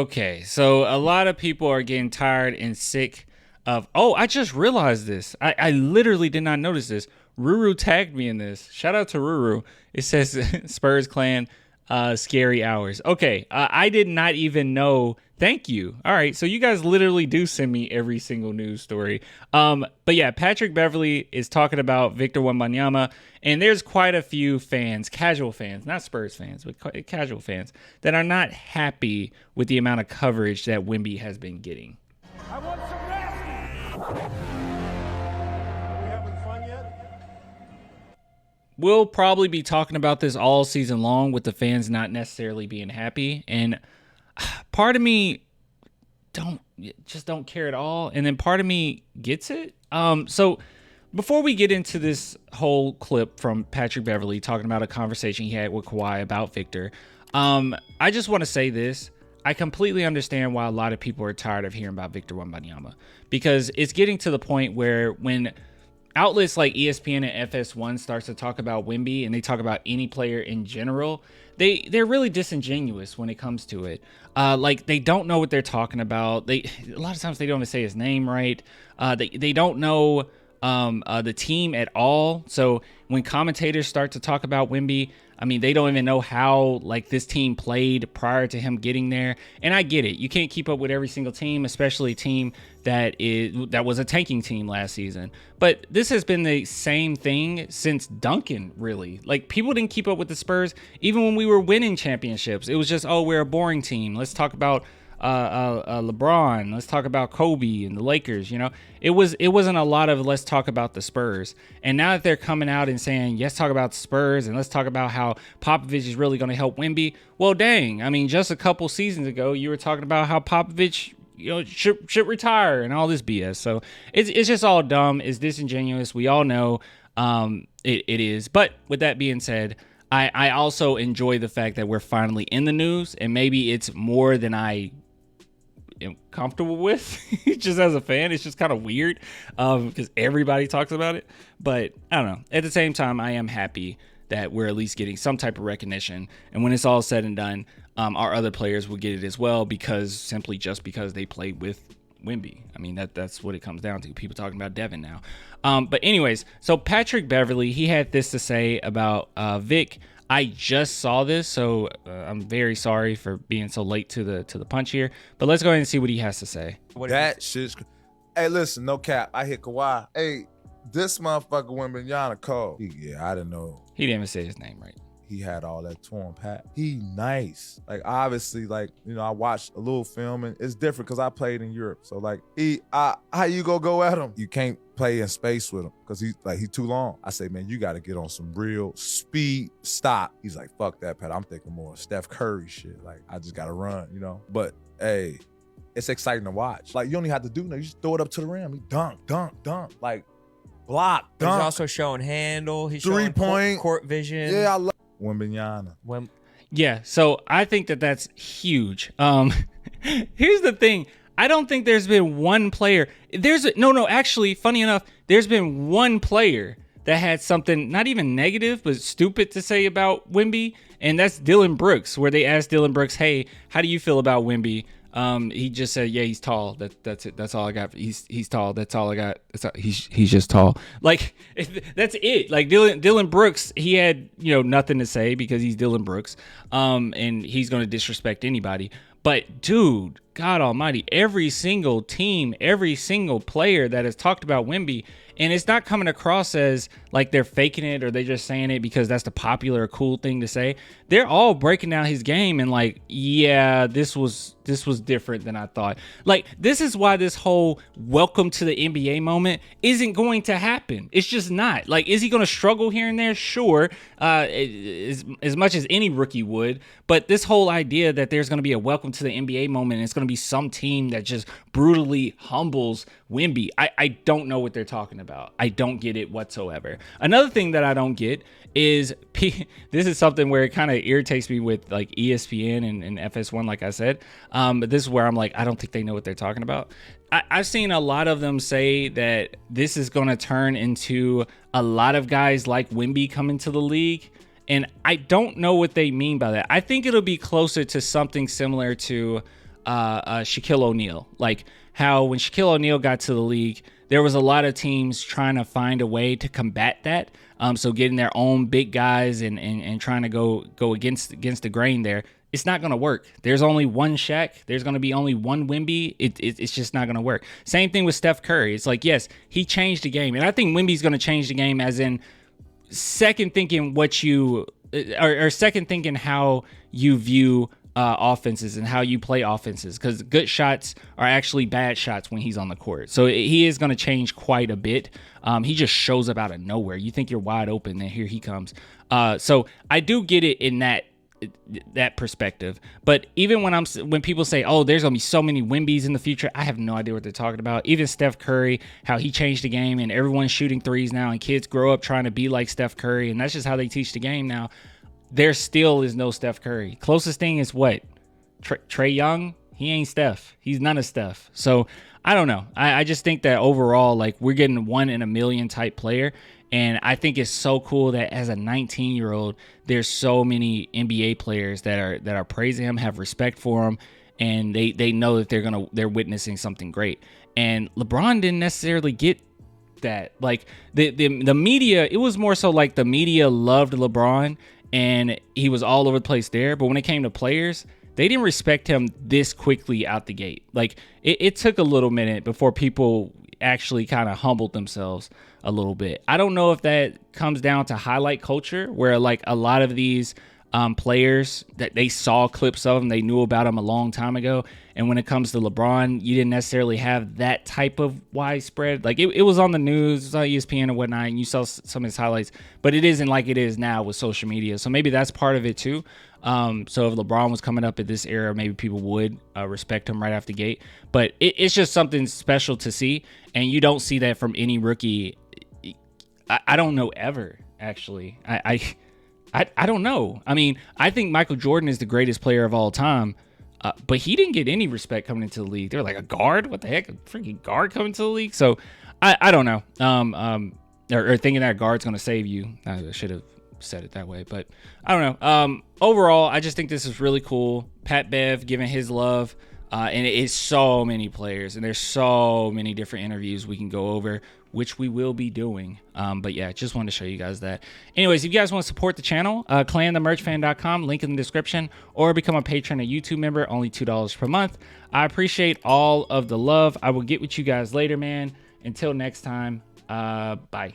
Okay, so a lot of people are getting tired and sick of. Oh, I just realized this. I literally did not notice this. Ruru tagged me in this. Shout out to Ruru. It says Spurs clan, scary hours. Okay, I did not even know. Thank you. All right, so you guys literally do send me every single news story. But yeah, Patrick Beverly is talking about Victor Wembanyama, and there's quite a few fans, casual fans, not Spurs fans, but casual fans, that are not happy with the amount of coverage that Wemby has been getting. I want some rest. Are we having fun yet? We'll probably be talking about this all season long with the fans not necessarily being happy. And part of me don't care at all. And then part of me gets it. So before we get into this whole clip from Patrick Beverly talking about a conversation he had with Kawhi about Victor, I just want to say this. I completely understand why a lot of people are tired of hearing about Victor Wembanyama, because it's getting to the point where when outlets like ESPN and FS1 starts to talk about Wemby and they talk about any player in general, they're really disingenuous when it comes to it. Like, they don't know what they're talking about. A lot of times they don't even say his name right. They don't know the team at all. So when commentators start to talk about Wemby, I mean, they don't even know how like this team played prior to him getting there. And I get it. You can't keep up with every single team, especially a team that was a tanking team last season. But this has been the same thing since Duncan, really. Like, people didn't keep up with the Spurs even when we were winning championships. It was just, oh, we're a boring team. Let's talk about LeBron. Let's talk about Kobe and the Lakers. You know, it wasn't a lot of let's talk about the Spurs. And now that they're coming out and saying, let's talk about the Spurs and let's talk about how Popovich is really going to help Wemby. Well, dang. I mean, just a couple seasons ago, you were talking about how Popovich, should retire and all this BS. So it's just all dumb. It's disingenuous. We all know it is. But with that being said, I also enjoy the fact that we're finally in the news, and maybe it's more than I am comfortable with. Just as a fan, it's just kind of weird because everybody talks about it. But I don't know. At the same time, I am happy that we're at least getting some type of recognition. And when it's all said and done, our other players will get it as well, because they played with Wemby. I mean, that's what it comes down to. People talking about Devin now. But anyways, so Patrick Beverly, he had this to say about Vic. I just saw this, so I'm very sorry for being so late to the punch here. But let's go ahead and see what he has to say. That shit's... Hey, listen, no cap. I hit Kawhi. Hey, this motherfucker Wembanyama cold. I didn't know. He didn't even say his name right. He had all that torn pat. He nice. Like, obviously, like, I watched a little film, and it's different because I played in Europe. So, like, how you go at him? You can't play in space with him because he's too long. I say, man, you got to get on some real speed stop. He's like, fuck that, Pat. I'm thinking more Steph Curry shit. Like, I just got to run, But, hey, it's exciting to watch. Like, you don't even have to do nothing. You just throw it up to the rim. He dunk. Like, block, dunk. He's also showing handle. He's 3-point. showing court vision. Yeah, I love Wembanyama. Yeah, so I think that's huge. Here's the thing. I don't think there's been one player. Actually, funny enough, there's been one player that had something not even negative, but stupid to say about Wemby, and that's Dylan Brooks, where they asked Dylan Brooks, hey, how do you feel about Wemby? He just said, yeah, he's tall. That's it. That's all I got. He's tall. That's all I got. He's just tall. Like, that's it. Like, Dylan Brooks, he had, nothing to say because he's Dylan Brooks. And he's going to disrespect anybody. But dude, God almighty, every single team, every single player that has talked about Wemby, and it's not coming across as like they're faking it or they're just saying it because that's the popular, cool thing to say. They're all breaking down his game and like, yeah, this was different than I thought. Like, this is why this whole welcome to the NBA moment isn't going to happen. It's just not. Like, is he going to struggle here and there? Sure, as much as any rookie would. But this whole idea that there's going to be a welcome to the NBA moment and it's going to be some team that just brutally humbles Wemby, I don't know what they're talking about. I don't get it whatsoever. Another thing that I don't get is this is something where it kind of irritates me with like ESPN and FS1, like I said. But this is where I'm like, I don't think they know what they're talking about. I've seen a lot of them say that this is going to turn into a lot of guys like Wemby coming to the league. And I don't know what they mean by that. I think it'll be closer to something similar to Shaquille O'Neal. Like how when Shaquille O'Neal got to the league, there was a lot of teams trying to find a way to combat that. So getting their own big guys and trying to go against the grain there. It's not going to work. There's only one Shaq. There's going to be only one Wemby. It's just not going to work. Same thing with Steph Curry. It's like, yes, he changed the game. And I think Wemby's going to change the game as in second thinking what you or second thinking how you view offenses and how you play offenses, because good shots are actually bad shots when he's on the court. So he is going to change quite a bit. He just shows up out of nowhere. You think you're wide open, and here he comes. So I do get it in that perspective. But even when people say, oh, there's gonna be so many Wembys in the future, I have no idea what they're talking about. Even Steph Curry, how he changed the game and everyone's shooting threes now and kids grow up trying to be like Steph Curry, and that's just how they teach the game now. There still is no Steph Curry. Closest thing is what? Trae Young? He ain't Steph. He's none of Steph. So I don't know. I just think that overall, like, we're getting 1 in a million type player. And I think it's so cool that as a 19-year-old, there's so many NBA players that are praising him, have respect for him, and they know that they're witnessing something great. And LeBron didn't necessarily get that. Like the media, it was more so like the media loved LeBron and he was all over the place there. But when it came to players, they didn't respect him this quickly out the gate. Like it took a little minute before people actually kind of humbled themselves a little bit. I don't know if that comes down to highlight culture, where like a lot of these players that they saw clips of them, they knew about them a long time ago. And when it comes to LeBron, you didn't necessarily have that type of widespread. Like it was on the news, it was on ESPN and whatnot, and you saw some of his highlights, but it isn't like it is now with social media. So maybe that's part of it too. So if LeBron was coming up at this era, maybe people would respect him right off the gate. But it's just something special to see, and you don't see that from any rookie. I don't know ever, actually. I don't know. I mean, I think Michael Jordan is the greatest player of all time, but he didn't get any respect coming into the league. They're like, a guard? What the heck? A freaking guard coming to the league? So I don't know. Or thinking that a guard's going to save you. I should have said it that way, but I don't know. Overall, I just think this is really cool. Pat Bev giving his love. And it's so many players, and there's so many different interviews we can go over, which we will be doing. But yeah, just wanted to show you guys that. Anyways, if you guys want to support the channel, clanthemerchfan.com, link in the description, or become a patron, a YouTube member, only $2 per month. I appreciate all of the love. I will get with you guys later, man. Until next time, bye.